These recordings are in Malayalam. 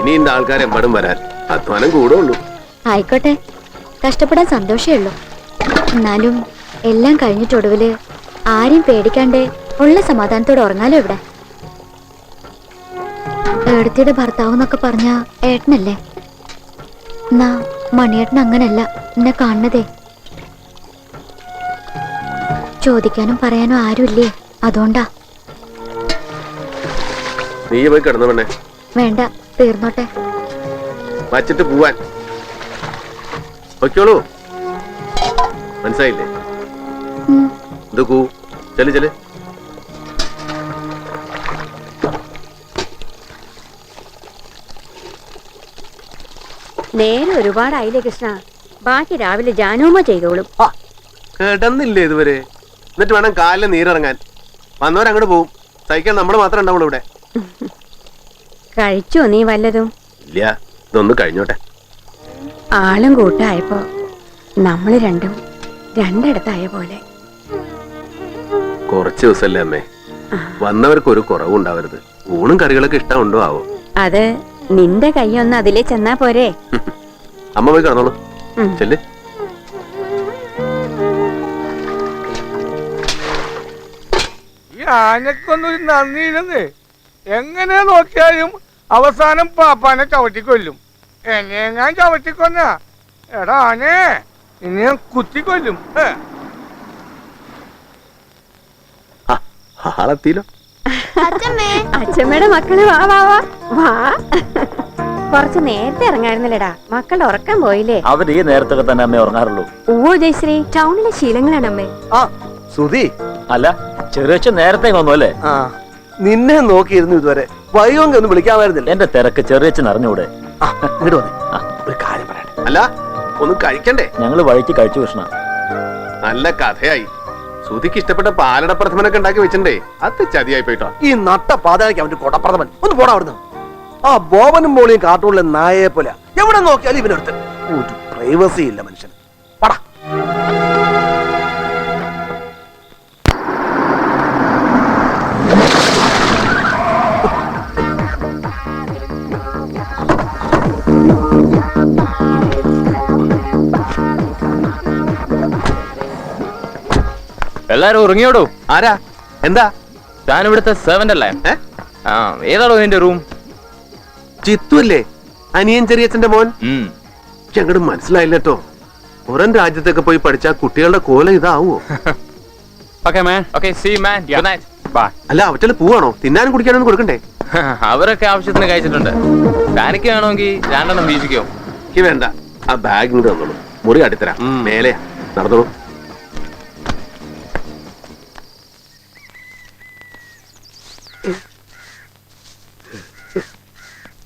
ഇനി ഇന്റെ ആൾക്കാരെമ്പാടും വരാൻ അധ്വാനം കൂടുള്ളൂ. ആയിക്കോട്ടെ, കഷ്ടപ്പെടാൻ സന്തോഷമേ ഉള്ളൂ. എന്നാലും എല്ലാം കഴിഞ്ഞിട്ടൊടുവില് ആരെയും പേടിക്കാണ്ട് ഉള്ള സമാധാനത്തോടെ ഉറങ്ങാലോ ഇവിടെ. ഏടത്തിയുടെ ഭർത്താവ് എന്നൊക്കെ പറഞ്ഞ ഏട്ടനല്ലേ? എന്നാ മണിയേട്ടൻ അങ്ങനല്ല എന്നെ കാണുന്നതേ. ചോദിക്കാനും പറയാനും ആരുമില്ലേ, അതുകൊണ്ടാ. നീ പോയി കിടന്നു പെണ്ണേ. വേണ്ട, തീർന്നോട്ടെ. വച്ചിട്ട് പോവാൻ വയ്ക്കോളൂ, മനസ്സിലായില്ലേ? ഇതൂ ചെല് ചെല്. നേരെ ഒരുപാടായില്ലേ കൃഷ്ണ, ബാക്കി രാവിലെ ജാനോമ ചെയ്തോളും. കിടന്നില്ലേ ഇതുവരെ? എന്നിട്ട് വേണം കാലിൽ നീരിറങ്ങാൻ. വന്നവരങ്ങോട്ട് പോവും, സഹിക്കാൻ നമ്മൾ മാത്രം ഉണ്ടാവുള്ളൂ ഇവിടെ. കഴിച്ചോ നീ വല്ലതും? ഇല്ല, ഇതൊന്ന് കഴിഞ്ഞോട്ടെ. ആളും കൂട്ടായപ്പോ നമ്മള് രണ്ടും രണ്ടിടത്തായ പോലെ. കുറച്ച് ദിവസല്ലേ അമ്മേ, വന്നവർക്ക് ഒരു കുറവുണ്ടാവരുത്. ഊണും കറികളൊക്കെ ഇഷ്ടമുണ്ടോ ആവോ? അത് നിന്റെ കൈയൊന്ന് അതിലേ ചെന്നാ പോരെ. അമ്മ പോയി കിടന്നോളൂ, ചെല്ല്. ഈ ആനക്കൊന്നൊരു നന്ദിയില്ലെന്ന്. എങ്ങനെ നോക്കിയാലും അവസാനം പാപ്പാനെ ചവിട്ടിക്കൊല്ലും. എന്നെ ഞാൻ ചവിട്ടിക്കൊന്ന എടാ ആനേ, ഇനി ഞാൻ കുത്തിക്കൊല്ലും. ആളെത്തിയില്ലോ. അച്ഛമ്മയുടെ മക്കള് വാ വാ വാ വാ. കുറച്ച് നേരത്തെ ഇറങ്ങായിരുന്നല്ലേടാ, മക്കളുടെ ഉറക്കം പോയില്ലേ? അവർ ഈ നേരത്തൊക്കെ തന്നെ അമ്മ ഉറങ്ങാറുള്ളൂ. ഓ ജയശ്രീ, ടൗണിലെ ശീലങ്ങളാണ് അമ്മേ. ആ സുധി, അല്ല ചെറിയ നേരത്തെ വന്നു അല്ലേ? ആ നിന്നെ നോക്കിയിരുന്നു ഇതുവരെ. വൈകി ഒന്നും വിളിക്കാമായിരുന്നില്ല. എന്റെ തിരക്ക് ചെറിയച്ഛൻ അറിഞ്ഞൂടെ? ഇങ്ങോട്ട് വന്നേ, ഒരു കാര്യം പറയട്ടെ. അല്ല, ഒന്നും കഴിക്കണ്ടേ? ഞങ്ങള് വഴിക്ക് കഴിച്ചു കൃഷ്ണ. നല്ല കഥയായി. സുധിക്ക് ഇഷ്ടപ്പെട്ട പാലടപ്രഥമനൊക്കെ ഉണ്ടാക്കി വെച്ചിണ്ടേ, അത് ചതിയായി പോയിട്ടോ. ഈ നട്ട പാതയ്ക്ക് അവന്റെ കൊടപ്രഥമൻ ഒന്ന് പോടാ അവിടുന്ന്. ആ ബോബനും മോളിയും കാർട്ടൂണിലെ നായയെ പോലെ എവിടെ നോക്കിയാലും ഇവനടുത്ത് ഒരു പ്രൈവസി ഇല്ല മനുഷ്യൻ. പടാ. എല്ലാരും ഉറങ്ങിയോടോ? ആരാ? എന്താ? താൻ ഇവിടുത്തെ സെർവന്റ് അല്ലേ? ഏതാടോ നിന്റെ റൂം? ചിത്തു അല്ലേ, അനിയൻ ചെറിയച്ഛന്റെ മോൻ? ഞങ്ങട് മനസ്സിലായില്ല കേട്ടോ. പുറം രാജ്യത്തൊക്കെ പോയി പഠിച്ച കുട്ടികളുടെ കോലം ഇതാവോ? അല്ല, അവറ്റല് പോവാണോ? തിന്നാനും കുടിക്കാനൊന്നും കൊടുക്കണ്ടേ? അവരൊക്കെ ആവശ്യത്തിന് കഴിച്ചിട്ടുണ്ട്. തനിക്ക് വേണമെങ്കിൽ രണ്ടെണ്ണം വീശിക്കോ? എനിക്ക് വേണ്ട. ആ ബാഗ് ഇങ്ങോട്ട് തന്നോളൂ, മുറി അടിത്തരാം. മേലെയാ, നടന്നോളൂ.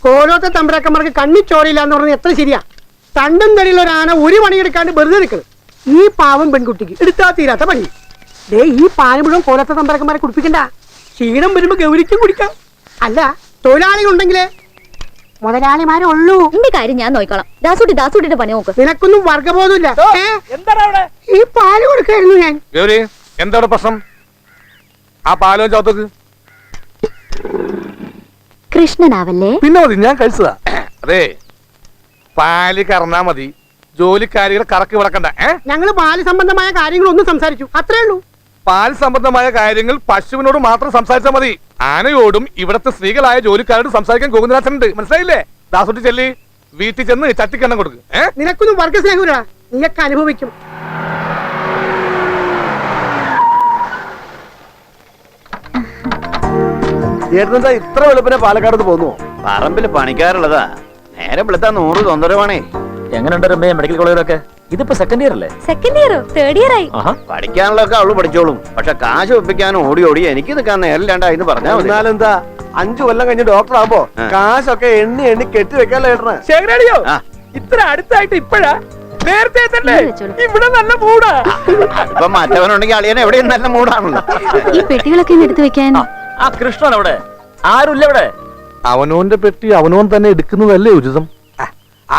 ഓരോരുത്തർ തമ്പരാക്കന്മാർക്ക് കണ്ണി ചോരയില്ല എന്ന് പറഞ്ഞാൽ എത്ര ശരിയാ. തണ്ടും തടിയുള്ള ഒരു ആന ഒരു പണിയെടുക്കാണ്ട് വെറുതെ നിൽക്കണം. ഈ പാവം പെൺകുട്ടിക്ക് എടുത്താ തീരാത്ത പണി. ദേ, ഈ പാല് മുഴുവൻ കോലത്തെ തമ്പരാക്കന്മാരെ കുടിപ്പിക്കണ്ട. ക്ഷീണം വരുമ്പോ ഗൗരിക്കും കുടിക്കാം. അല്ല, തൊഴിലാളികളുണ്ടെങ്കിലേ മുതലാളിമാരുള്ളൂ. എന്റെ കാര്യം ഞാൻ നോക്കിക്കോളാം. ദാസൂട്ടിന്റെ പണി നോക്ക്. നിനക്കൊന്നും വർഗബോധമില്ല. ഈ പാല് കൊടുക്കായിരുന്നു ഞാൻ. ഗൗരി, എന്താണ് പ്രശ്നം? ആ പാലോ ചോത്തക്ക് കൃഷ്ണനാവല്ലേ? പിന്നെ മതി, ഞാൻ കഴിച്ചതാ. അതെ, പാല് കറന്നാ മതി, ജോലിക്കാരികൾ കറക്കി വിളക്കണ്ട. ഞങ്ങള് പാല് സംബന്ധമായ കാര്യങ്ങളൊന്നും സംസാരിച്ചു, അത്രേ ഉള്ളൂ. പാൽ സംബന്ധമായ കാര്യങ്ങൾ പശുവിനോട് മാത്രം സംസാരിച്ചാൽ മതി. ആനയോടും ഇവിടത്തെ സ്ത്രീകളായ ജോലിക്കാരോടും സംസാരിക്കാൻ ഗോവിന്ദനാഥനുണ്ട്, മനസ്സിലായില്ലേ? ദാസോട്ടി ചെല്ലി വീട്ടിൽ ചെന്ന് ചട്ടിക്കെണ്ണം കൊടുക്ക്. നിനക്കൊന്നും വർഗ സ്നേഹമില്ല, നീയൊക്കെ അനുഭവിക്കും. ചേട്ടനെന്താ ഇത്ര വെളുപ്പിനെ പാലക്കാട് പോകുന്നു? പറമ്പില് പണിക്കാറുള്ളതാ. നേരെ വെളുത്താ 100 തൊന്തരവാണേ. എങ്ങനെയുണ്ട് രമ്യ മെഡിക്കൽ കോളേജിലൊക്കെ? ഇതിപ്പോ സെക്കൻഡ് ഇയർ അല്ലേ? സെക്കൻഡ് ഇയറോ? തേർഡ് ഇയർ ആയി. പഠിക്കാനുള്ളതൊക്കെ അവള് പഠിച്ചോളും. പക്ഷെ കാശ് ഒപ്പിക്കാനും ഓടി ഓടി എനിക്ക് നിൽക്കാൻ നേരില്ലാണ്ടായി പറഞ്ഞാൽ മതി. എന്നാലെന്താ, 5 കൊല്ലം കഴിഞ്ഞ് ഡോക്ടർ ആകുമ്പോ കാശൊക്കെ എണ്ണി കെട്ടി വെക്കാല്ലോ ഏട്ടന്. ശരിയോ? ഇത്ര അടുത്തായിട്ട് ഇപ്പഴാ? നേരത്തെ ഇവിടെ നല്ല മൂടാ. അതിപ്പോ മറ്റവനുണ്ടെങ്കിൽ അളിയനെ എവിടെയും നല്ല മൂടാണല്ലോ. ഈ പെട്ടികളൊക്കെ എടുത്തു വെക്കാൻ ആ കൃഷ്ണൻ അവിടെ ആരുമില്ല. ഇവിടെ അവനോന്റെ പെട്ടി അവനോൻ തന്നെ എടുക്കുന്നതല്ലേ ഉചിതം.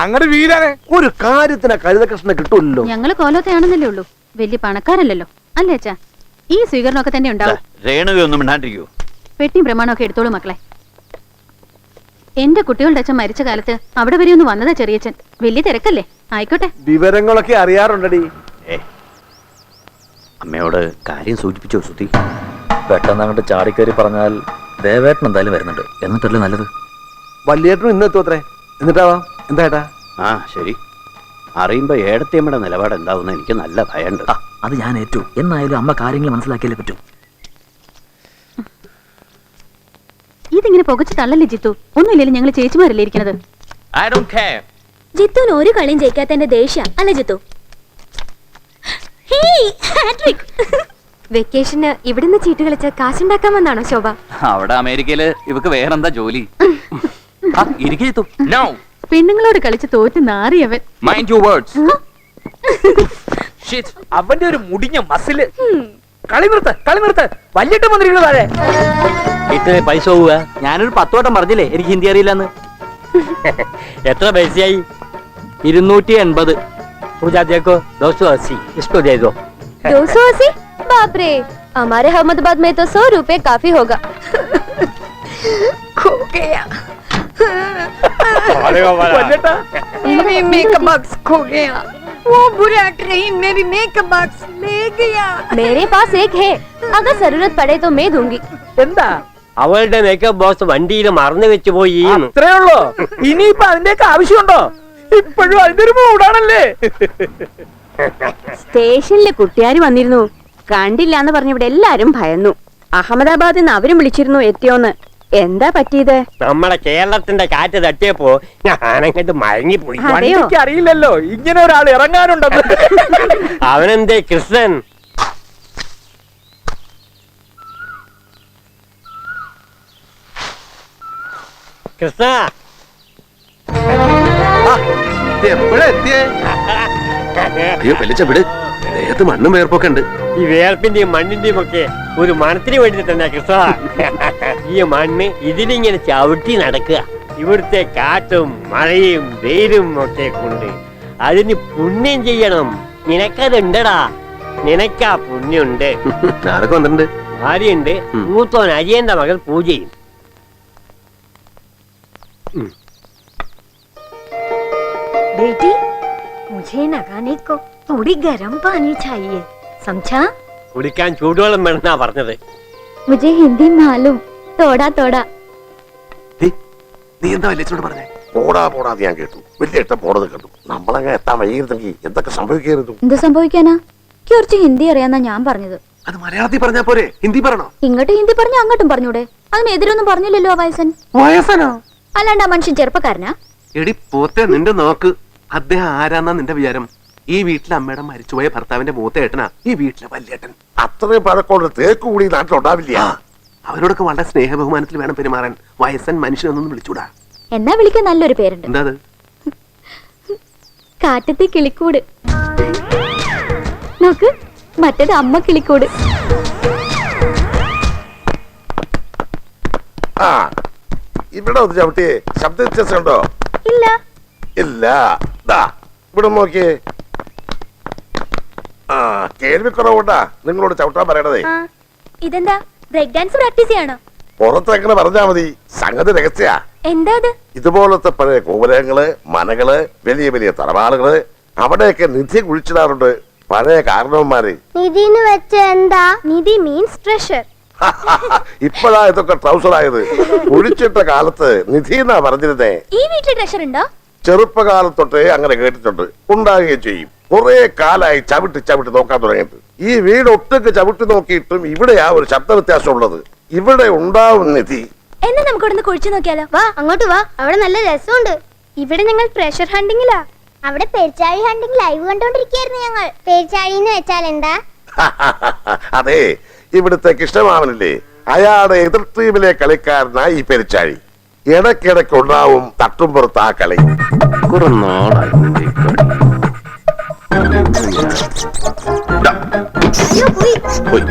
അങ്ങട് വീരാനെ ഒരു കാര്യത്തിന് കഴുതകൃഷ്ണനെ കിട്ടൂല്ലോ. ഞങ്ങള് കോലത്തെയാണെന്നല്ലേ ഉള്ളൂ, വലിയ പണക്കാരല്ലല്ലോ അല്ലേ അച്ഛാ? ഈ സ്വീകരണമൊക്കെ തന്നെ ഉണ്ടാവും. രേണുകയൊന്നും മിണ്ടാണ്ടിരിക്കൂ. പെട്ടിയും പ്രമാണമൊക്കെ എടുത്തോളൂ മക്കളെ. എന്റെ കുട്ടികളുടെ അച്ഛൻ മരിച്ച കാലത്ത് അവിടെ വരെ ഒന്ന് വന്നതാ ചെറിയച്ഛൻ. വലിയ തിരക്കല്ലേ, ആയിക്കോട്ടെ. വിവരങ്ങളൊക്കെ അറിയാറുണ്ടടി. അമ്മയോട് കാര്യം സൂചിപ്പിച്ചോ സുധി? പെട്ടെന്ന് അങ്ങോട്ട് ചാടിക്കയറി പറഞ്ഞാൽ ദേവേട്ടൻ എന്തായാലും വരുന്നുണ്ട്. എന്നിട്ടല്ലേ നല്ലത്. വല്യേട്ടനും ഇന്ന് എത്തും അത്രേ. എന്നിട്ടാവാം. എന്താ ഏട്ടാ? ആ ശരി. അറിയുമ്പോ ഏടത്തിയമ്മയുടെ നിലപാട് എന്താവുന്ന എനിക്ക് നല്ല ഭയമുണ്ട്. അത് ഞാൻ ഏറ്റു. എന്നായാലും അമ്മ കാര്യങ്ങൾ മനസ്സിലാക്കിയല്ലേ പറ്റൂ. ഇതിങ്ങനെ പുകച്ച് തള്ളല്ലേ ജിത്തു. ഒന്നുമില്ലല്ലോ, ഞങ്ങൾ ചേച്ചിമാരല്ലേ ഇരിക്കണത്. I don't care. ജിത്തുവിന് ഒരു കളിയും ജയിക്കാത്തതിന്റെ ദേഷ്യ അല്ല ജിത്തു? വെക്കേഷന് ഇവിടുന്ന് ചീട്ട് കളിച്ച കാശുണ്ടാക്കാൻ വന്നാണോ ശോഭ? അവിടെ അമേരിക്കയില് ഇവക്ക് വേറെന്താ ജോലി? ഇരിക്കു. No. പെണ്ണുങ്ങളോട് കളിച്ച് തോറ്റ് നാറിയവൻ. Mind your words. Shit. അവന്റെ ഒരു മുടിഞ്ഞ മസില്. കളി നിർത്ത്. വല്ലിട്ട് വന്നിരിക്കുന്നു താഴെ. ഇത്ര പൈസ പോവുക. ഞാനൊരു 10 വട്ടം പറഞ്ഞില്ലേ എനിക്ക് ഹിന്ദി അറിയില്ലെന്ന്. എത്ര പൈസയായി? 280. पूजा देखो 280 इसको दे दो. 280? बाप रे, हमारे अहमदाबाद में तो 100 रुपए काफी होगा. खो गया. मेरी मेकअप बॉक्स खो गया. वो बुरा रही मेरी मेकअप बॉक्स ले गया. मेरे पास एक है, अगर जरूरत पड़े तो मैं दूंगी. എന്താ അവളുടെ മേക്കപ്പ് ബോക്സ് വണ്ടിയിൽ മറന്നു വെച്ച് പോയി. അത്രേ ഉള്ളൂ. ഇനിയിപ്പോ അതിന്റെയൊക്കെ ആവശ്യമുണ്ടോ? ഇപ്പോഴും അതിന്റെ ഒരു മൂടാണല്ലേ. സ്റ്റേഷനിലെ കുട്ടിയാര് വന്നിരുന്നു, കണ്ടില്ലാന്ന് പറഞ്ഞ ഇവിടെ എല്ലാരും ഭയന്നു. അഹമ്മദാബാദിൽ നിന്ന് അവരും വിളിച്ചിരുന്നു എത്തിയോന്ന്. എന്താ പറ്റിയത്? നമ്മുടെ കേരളത്തിന്റെ കാറ്റ് തട്ടിയപ്പോ ഞാനങ്ങോട്ട് മയങ്ങിപ്പോയി. അതെയോ? എനിക്ക് അറിയില്ലല്ലോ ഇങ്ങനെ ഒരാൾ ഇറങ്ങാനുണ്ടെന്ന്. അവനെന്തേ കൃഷ്ണൻ? കൃഷ്ണ എപ്പോഴാ എത്തിയേ? അയ്യോ വലിച്ച വിട്, ദേഹത്ത് മണ്ണും വേർപ്പൊക്കെ ഉണ്ട്. ഈ വേർപ്പിന്റെയും മണ്ണിന്റെയും ഒക്കെ ഒരു മണത്തിന് വേണ്ടി തന്നെ കൃഷ്ണ. ഈ മണ്ണ് ഇതിലിങ്ങനെ ചവിട്ടി നടക്കുക. ഇവിടുത്തെ കാറ്റും മഴയും വെയിലും ഒക്കെ കൊണ്ട് അതിന് പുണ്യം ചെയ്യണം. നിനക്കതുണ്ടടാ. നിനക്കാ പുണ്യുണ്ട്. ആരൊക്കെ വന്നിട്ടുണ്ട്? ഭാര്യയുണ്ട്. മൂത്തോൻ അരിയന്റെ മകൾ പൂജയും. बेटी, मुझे नगाने को थोड़ी गर्म पानी चाहिए, समझा? കുടിക്കാൻ ചൂടുവെള്ളം വേണമെന്നാ പറഞ്ഞത്. मुझे हिंदी मालूम, थोड़ा थोड़ा. നീ എന്താ വലിയച്ചോട് പറഞ്ഞേ? പോടാന്ന് ഞാൻ കേട്ടു. വലിയ ഇഷ്ടം പോടത് കേട്ടു. നമ്മളങ്ങ് എത്താൻ വൈകിരുന്നെങ്കിൽ എന്തൊക്കെ സംഭവിക്കായിരുന്നു. എന്ത് സംഭവിക്കാനാ? കുറച്ച് ഹിന്ദി അറിയാന്നാ ഞാൻ പറഞ്ഞത്. അത് മലയാളത്തിൽ പറഞ്ഞാ പോരെ, ഹിന്ദി പറയണോ? ഇങ്ങോട്ട് ഹിന്ദി പറഞ്ഞ അങ്ങോട്ടും പറഞ്ഞൂടെ? അതിനെതിരൊന്നും പറഞ്ഞില്ലല്ലോ ആ വയസ്സൻ. വയസ്സനോ? അല്ലാണ്ട് ആ മനുഷ്യൻ ചെറുപ്പക്കാരനാ? എടി പോത്തെ, നിന്റെ നോക്ക്. അദ്ദേഹം ആരാന്നാ നിന്റെ വിചാരം? ഈ വീട്ടിലെ അമ്മയുടെ മരിച്ചുപോയ ഭർത്താവിന്റെ മൂത്ത ഏട്ടനാ ഈ വീട്ടിലെ വല്യേട്ടൻ. അത്രയും പഴക്കമുള്ള തേക്ക് കൂടി നാട്ടിലുണ്ടാവില്ല. അവരോടൊക്കെ വളരെ സ്നേഹബഹുമാനത്തിൽ വേണം പെരുമാറാൻ. വയസ്സൻ മനുഷ്യനൊന്നും വിളിച്ചൂടാ. എന്നാ വിളിക്കാൻ നല്ലൊരു പേരുണ്ട്. എന്താ അത്? കാറ്റത്തെ കിളിക്കൂട്. നോക്ക്, മറ്റേത് അമ്മ കിളിക്കൂട്. ആ ഇവിടെ ഒന്ന് ചവിട്ടിയേ. ശബ്ദ വ്യത്യാസം ഉണ്ടോ? ഇല്ല. ഇല്ല. ദാ ഇവിടെ നോക്കിയേ. ആ കേൾവിക്കുറവുണ്ടാ നിങ്ങളോട് ചവിട്ടാൻ പറയണതേ. ഇതെന്താ ബ്രേക്ക് ഡാൻസ് പ്രാക്ടീസ് ചെയ്യണോ? പുറത്തെങ്ങനെ പറഞ്ഞാ മതി, സംഗതി രഹസ്യ. എന്താ അത്? ഇതുപോലത്തെ പഴയ ഗോപുരങ്ങള്, മനകള്, വലിയ വലിയ തറവാളുകള്, അവിടെയൊക്കെ നിധി കുഴിച്ചിടാറുണ്ട് പഴയ കാരണവന്മാര്. നിധിന്ന് വെച്ച എന്താ? നിധി മീൻസ് ട്രഷർ. ഇപ്പോഴാ ഇതൊക്കെ ട്രൗസറായത്. കുഴിച്ചിട്ട കാലത്ത് നിധി എന്നാ പറഞ്ഞിരുന്നേ. ഈ വീട്ടിൽ ട്രഷർ ഉണ്ടോ? ചെറുപ്പകാലത്തൊട്ടേ അങ്ങനെ കേട്ടിട്ടുണ്ട്, ഉണ്ടാകുകയും ചെയ്യും. കുറെ കാലായി ചവിട്ടി നോക്കാൻ തുടങ്ങിയിട്ട്. ഈ വീട് ഒട്ടൊക്കെ ചവിട്ടി നോക്കിയിട്ടും ഇവിടെയാ ഒരു ശബ്ദ വ്യത്യാസം ഉള്ളത്. ഇവിടെ ഉണ്ടാവും നിധി. എന്നാ നമുക്ക് ഇവിടുന്ന് കുഴിച്ചു നോക്കിയാലോ? വാ, അങ്ങോട്ട് വാ. അവിടെ നല്ല രസമുണ്ട്. ഇവിടെ ഞങ്ങൾ ട്രഷർ ഹണ്ടിങ്ങിലാ. അവിടെ പെരിച്ചാഴി ഹണ്ടിങ് ലൈവ് കണ്ടോണ്ടിരിക്കുകയായിരുന്നു ഞങ്ങൾ. പെരിച്ചാഴി എന്ന് വെച്ചാൽ എന്താ? അതെ, ഇവിടുത്തെ കൃഷ്ണമാവനില്ലേ, അയാളുടെ എതിർ ടീമിലെ കളിക്കാരനായി ഈ പെരിച്ചാഴി. ഇടയ്ക്കിടയ്ക്ക് ഉണ്ടാവും തട്ടുംപുറത്ത് ആ കളി. കുറെ നാളായി നിന്റെ ഈ കളി. പോയി.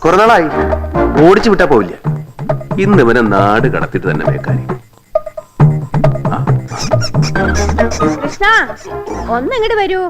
കുറെ നാളായി. ഓടിച്ചു വിട്ടാ പോവില്ല. ഇന്ന് ഇവനെ നാട് കടത്തിട്ട് തന്നെ വേക്കാരി. കൃഷ്ണ, ഒന്ന് ഇങ്ങോട്ട് വരൂ.